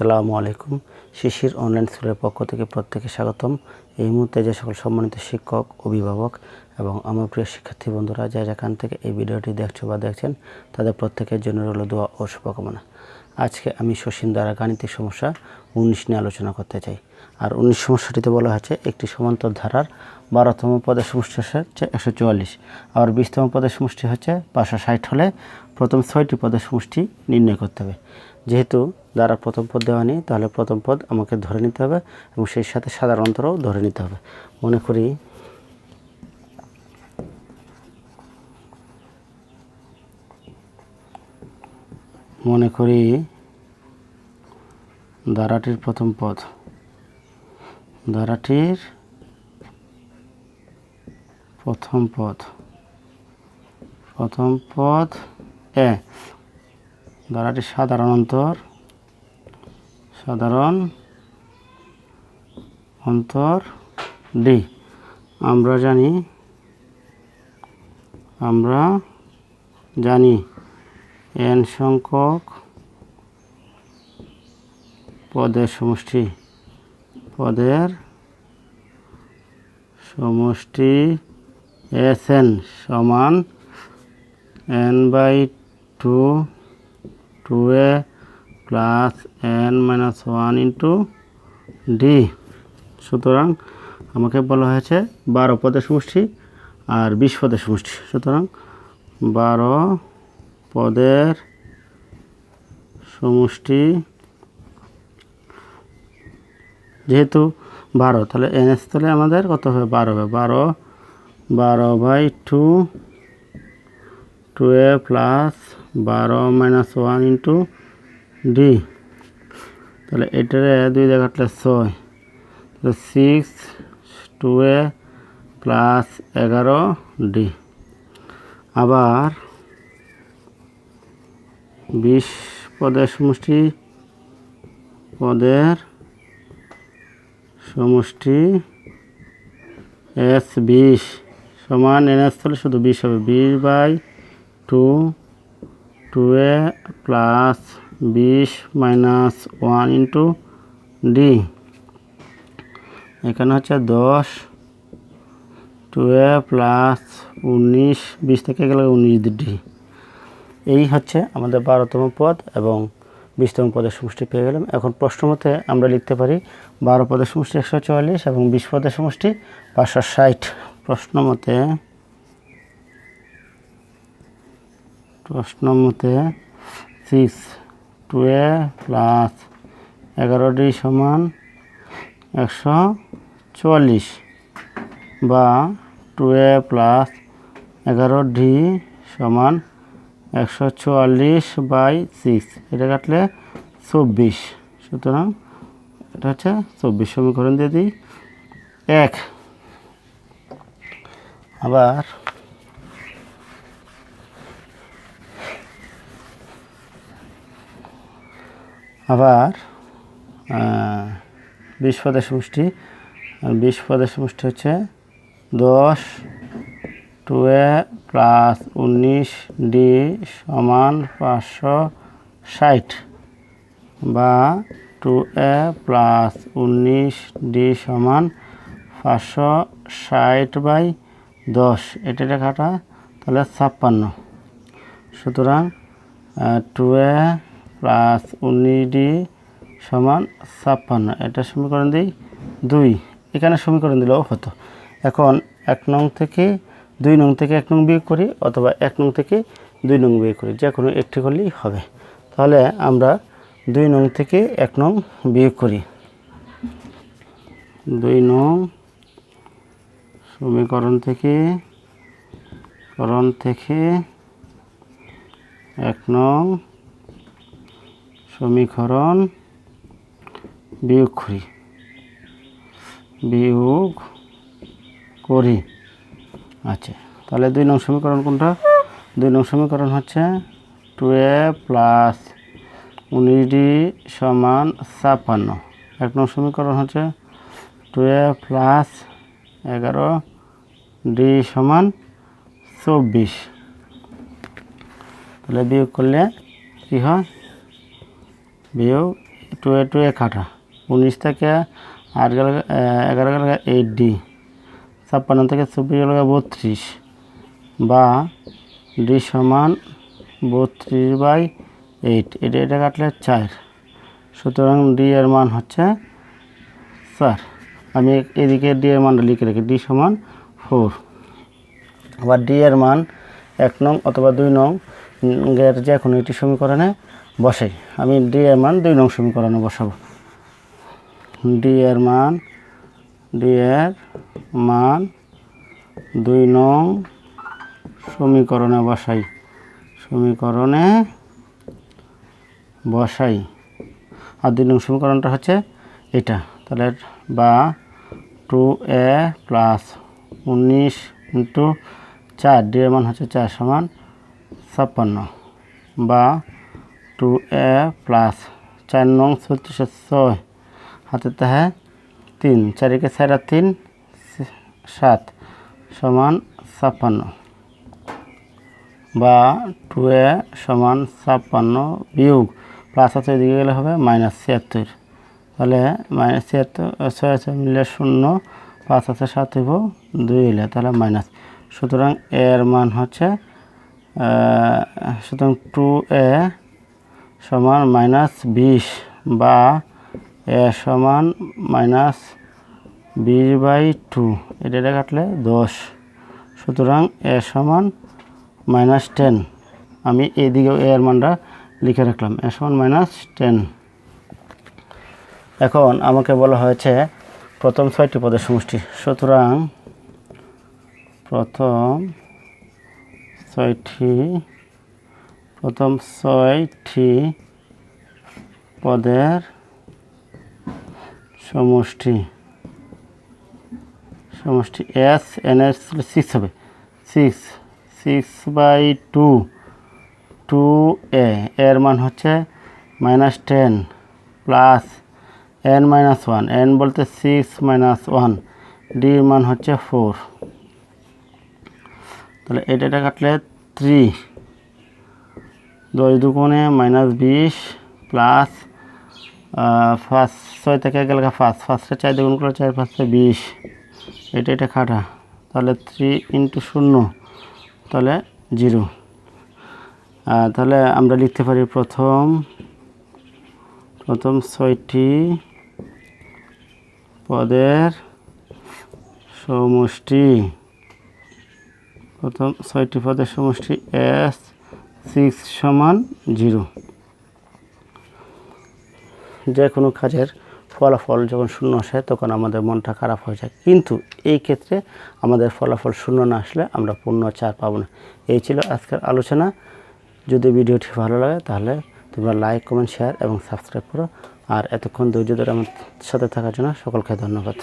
আসসালামু আলাইকুম। শিশির অনলাইন স্কুলের পক্ষ থেকে প্রত্যেকে স্বাগতম। এই মুহূর্তে যে সকল সম্মানিত শিক্ষক, অভিভাবক এবং আমার প্রিয় শিক্ষার্থী বন্ধুরা যেখান থেকে এই ভিডিওটি দেখছো বা দেখছেন, তাদের প্রত্যেকের জন্য রইল দোয়া ও শুভকামনা। আজকে আমি শশীন দ্বারা গাণিতিক সমস্যা 19 নিয়ে আলোচনা করতে চাই। আর 19 সমস্যাটিতে বলা হয়েছে একটি সমান্তর ধারার 12তম পদের সমষ্টি হচ্ছে 144, আর 20তম পদের সমষ্টি হচ্ছে 560 হলে প্রথম 6টি পদের সমষ্টি নির্ণয় করতে হবে। যেহেতু দ্বারা প্রথম পদ দেওয়া নেই, তাহলে প্রথম পদ আমাকে ধরে নিতে হবে এবং সেই সাথে সাধারণতরও ধরে নিতে হবে। মনে করি ধারাটির প্রথম পদ এ, ধারাটির সাধারণ অন্তর ডি। আমরা জানি n সংখ্যক পদের সমষ্টি Sn সমান n/2 2a plus n-1 into D. সুতরাং আমাকে বলা হয়েছে 12 পদের সমষ্টি আর 20 পদের সমষ্টি। সুতরাং 12 পদের সমষ্টি, যেহেতু 12, তাহলে ns তাহলে আমাদের কত হবে? 12 হবে। 12/2 2a প্লাস 12-1 ইন্টু ডি। তাহলে এটারে 2 দিয়ে কাটলে 6, তাহলে 6 2a প্লাস 11 ডি। আবার 20 পদের সমষ্টি S20 সমান ns তাহলে শুধু 20 হবে। 20/2 2a প্লাস 20-1 ইন্টু ডি। এখানে হচ্ছে 10 2a প্লাস 19, 20 থেকে গেলে 19 ডি। এই হচ্ছে আমাদের 12তম পদ এবং 20তম পদের সমষ্টি পেয়ে গেলাম। এখন প্রশ্ন মতে আমরা লিখতে পারি 12 পদের সমষ্টি 144 এবং 20 পদের সমষ্টি 560। প্রশ্ন মতে 6 2a প্লাস 11d সমান 144 বা 2a প্লাস 11d সমান 144/6, এটা কাটলে 24। সুতরাং এটা হচ্ছে 24। সমীকরণ দিয়ে দিই 1। আবার আবার 20 পদের সমষ্টি, 20 পদের সমষ্টি হচ্ছে 10 2a প্লাস 19d সমান 560 বা 2a প্লাস 19d সমান 560/10, এটা কাটা তাহলে 56। সুতরাং 2a প্লাস 19d সমান 56, এটা সমীকরণ দিই 2। এখানে সমীকরণ দিলেও হতো। এখন 1 নং থেকে 2 নং থেকে 1 নং বিয়োগ করি, অথবা 1 নং থেকে 2 নং বিয়োগ করি, যে কোনো একটি করলেই হবে। তাহলে আমরা 2 নং থেকে 1 নং বিয়োগ করি। 2 নং সমীকরণ থেকে 1 নং সমীকরণ বিয়োগ করি। আচ্ছা, তাহলে 2 নং সমীকরণ কোনটা? 2 নং সমীকরণ হচ্ছে 2a প্লাস 19d সমান 56। 1 নং সমীকরণ হচ্ছে 2a প্লাস 11d সমান 24। তাহলে বিয়োগ করলে কি হয়? বিয়োগ টু এ কাটা 19 থেকে 8 গেল 11 গেল 8D 56 থেকে 24 গেল 32 বা D সমান 32/8 এটা কাটলে 4 সুতরাং D এর মান হচ্ছে 4 আমি এদিকে D এর মানটা লিখে রাখি D সমান 4 আবার D এর মান 1 নং অথবা 2 নং এর যে কোনো একটি সমীকরণে বসাই আমি D এর মান 2 নং সমীকরণে বসাবো D এর মান 2 নং সমীকরণে বসাই আর 2 নং সমীকরণটা হচ্ছে এটা তাহলে বা 2a প্লাস 19 ইন্টু 4 D এর মান হচ্ছে 4 সমান 56 বা 2a প্লাস 4 নং 36 হাতে তাহে 3 4 কে 4 আর 3 7 সমান 56 বা 2a সমান 56 বিয়োগ প্লাস আছে এদিকে গেলে হবে -76 তাহলে -76 6 মিলে 0 5 আছে 7 হইব 2 হইলে তাহলে মাইনাস সুতরাং এর মান হচ্ছে সুতরাং 2a সমান -20 বা a সমান -20/2 এটা কাটলে 10 সুতরাং a সমান -10 আমি এইদিকে a এর মানটা লিখে রাখলাম a সমান -10 এখন আমাকে বলা হয়েছে প্রথম 6টি পদের সমষ্টি সুতরাং প্রথম 6টি পদের সমষ্টি s n এর 6 হবে 6/2 2a এর মান হচ্ছে -10 প্লাস n-1 n বলতে 6 - 1 d এর মান হচ্ছে 4 তাহলে এটা কাটলে 3 10 দুগুণে -20 প্লাস 6 থেকে গেল 5 5 4 দ্বিগুণ করলে 4 5 20 এটা কাটা তাহলে 3 × 0 তাহলে 0 তাহলে আমরা লিখতে পারি প্রথম 6টি পদের সমষ্টি s 6 সমান 0 যে কোনো কাজের ফলাফল যখন শূন্য আসে তখন আমাদের মনটা খারাপ হয়ে যায় কিন্তু এই ক্ষেত্রে আমাদের ফলাফল শূন্য না আসলে আমরা পূর্ণ 4 পাবো না এই ছিল আজকের আলোচনা যদি ভিডিওটি ভালো লাগে তাহলে তোমরা লাইক কমেন্ট শেয়ার এবং সাবস্ক্রাইব করো আর এতক্ষণ ধৈর্য ধরে আমার সাথে থাকার জন্য সকলকে ধন্যবাদ।